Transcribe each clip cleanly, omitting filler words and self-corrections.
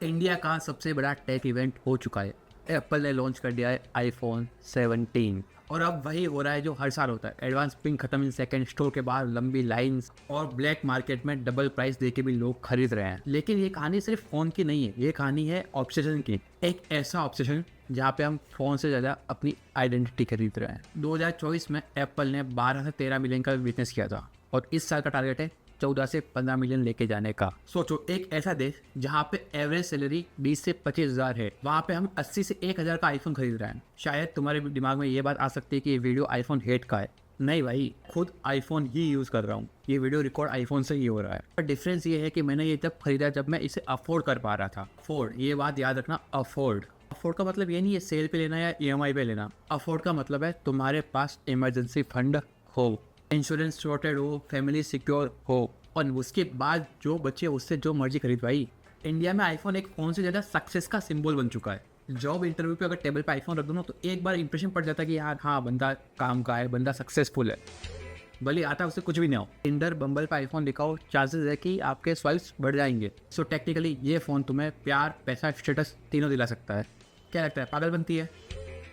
India का सबसे बड़ा टेक इवेंट हो चुका है। एप्पल ने लॉन्च कर दिया है आईफोन 17 और अब वही हो रहा है जो हर साल होता है। एडवांस पिंग खत्म इन सेकंड, स्टोर के बाहर लंबी लाइंस और ब्लैक मार्केट में डबल प्राइस देके भी लोग खरीद रहे हैं। लेकिन ये कहानी सिर्फ फोन की नहीं है, ये कहानी है ऑब्सेशन की। एक ऐसा ऑब्सेशन जहाँ पे हम फोन से ज़्यादा अपनी आइडेंटिटी खरीद रहे हैं। 2024 में एप्पल ने 12 से 13 मिलियन का बिजनेस किया था और इस साल का टारगेट है 14 से 15 मिलियन लेके जाने का। सोचो, एक ऐसा देश जहाँ पे एवरेज सैलरी 20 से 25 हज़ार है, वहाँ पे हम 80 से 1,000 का आईफोन खरीद रहे हैं। शायद तुम्हारे दिमाग में ये बात आ सकती है कि ये वीडियो आईफोन हेट का है। नहीं भाई, खुद आईफोन ही यूज़ कर रहा हूँ। ये वीडियो रिकॉर्ड आईफोन से ही हो रहा है। पर डिफरेंस ये है कि मैंने ये तब खरीदा जब मैं इसे अफोर्ड कर पा रहा था। अफोर्ड, ये बात याद रखना, अफोर्ड। अफोर्ड का मतलब ये नहीं है सेल पे लेना या ईएमआई पे लेना। अफोर्ड का मतलब है तुम्हारे पास इमरजेंसी फंड हो, इंश्योरेंस सॉर्टेड हो, फैमिली सिक्योर हो और उसके बाद जो बचे उससे जो मर्जी खरीद। भाई, इंडिया में आईफोन एक फ़ोन से ज़्यादा सक्सेस का सिंबल बन चुका है। जॉब इंटरव्यू पे अगर टेबल पे आईफोन रख दो ना, तो एक बार इंप्रेशन पड़ जाता है कि यार हाँ, बंदा काम का है, बंदा सक्सेसफुल है, भले आता उसे कुछ भी ना हो। टिंडर, बम्बल पे आईफोन दिखाओ, चांसेस है कि आपके स्वाइप्स बढ़ जाएंगे। सो टेक्निकली ये फ़ोन तुम्हें प्यार, पैसा, स्टेटस तीनों दिला सकता है। क्या लगता है, पागल बनती है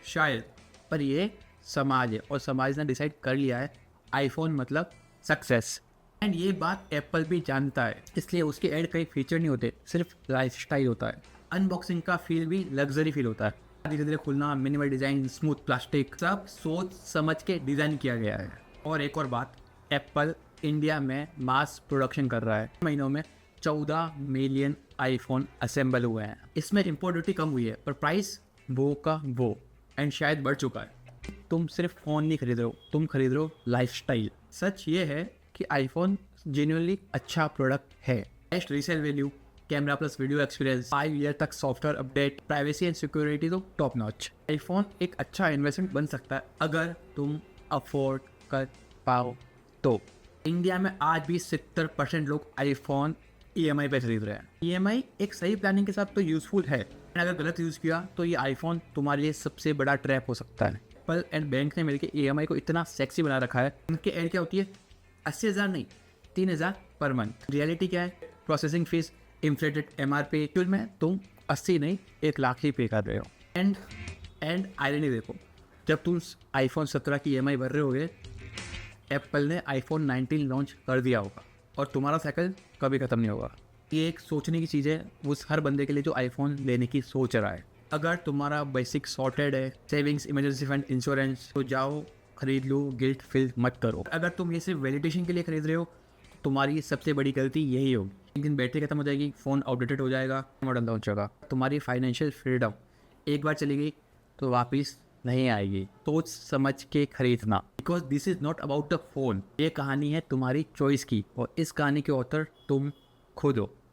शायद, पर ये समाज है और समाज ने डिसाइड कर लिया है आईफोन मतलब सक्सेस। एंड ये बात एप्पल भी जानता है, इसलिए उसके ऐड कई फीचर नहीं होते, सिर्फ लाइफस्टाइल होता है। अनबॉक्सिंग का फील भी लग्जरी फील होता है। धीरे धीरे खुलना, मिनिमल डिज़ाइन, स्मूथ प्लास्टिक, सब सोच समझ के डिज़ाइन किया गया है। और एक और बात, एप्पल इंडिया में मास प्रोडक्शन कर रहा है। महीनों में 14 मिलियन आईफोन असेंबल हुए हैं। इसमें इम्पोर्ट ड्यूटी कम हुई है, पर प्राइस वो का वो एंड शायद बढ़ चुका है। तुम सिर्फ फ़ोन नहीं खरीद रहे हो, तुम खरीद रहे हो लाइफस्टाइल। सच ये है कि आईफोन जेन्युइनली अच्छा प्रोडक्ट है। Best resale value, camera plus video experience, 5 year तक software update, privacy and security तो टॉप नॉच। आईफोन एक अच्छा इन्वेस्टमेंट बन सकता है अगर तुम अफोर्ड कर पाओ तो। इंडिया में आज भी 70% लोग आईफोन ईएमआई पे खरीद रहे हैं। ईएमआई एक सही प्लानिंग के साथ तो यूज़फुल है, अगर गलत यूज़ किया तो ये आईफोन तुम्हारे लिए सबसे बड़ा ट्रैप हो सकता है। एप्पल एंड बैंक ने मिलकर ईएमआई को इतना सेक्सी बना रखा है। उनके एड क्या होती है, 80,000 नहीं, 3,000 पर मंथ। रियलिटी क्या है, processing fees, inflated MRP. Actual में तुम 80 नहीं 1,00,000 ही पे कर रहे हो। एंड आयरनी देखो, जब तुम आईफोन 17 की ईएमआई भर रहे होगे, एप्पल ने आईफोन 19 लॉन्च कर दिया होगा और तुम्हारा साइकिल कभी ख़त्म नहीं होगा। ये एक सोचने की चीज़ है उस हर बंदे के लिए जो आईफोन लेने की सोच रहा है। अगर तुम्हारा बेसिक सॉर्टेड है, सेविंग्स, इमरजेंसी फंड, इंश्योरेंस, तो जाओ खरीद लो, गिल्ट फील मत करो। अगर तुम ये सिर्फ वैलिडेशन के लिए खरीद रहे हो, तो तुम्हारी सबसे बड़ी गलती यही होगी। एक दिन बैटरी खत्म हो जाएगी, फ़ोन आउटडेटेड हो जाएगा, मॉडल लॉन्च होगा, तुम्हारी फाइनेंशियल फ्रीडम एक बार चली गई तो वापस नहीं आएगी। सोच समझ के खरीदना, because this is not about the phone. ये कहानी है तुम्हारी चॉइस की और इस कहानी के ऑथर तुम खुद हो।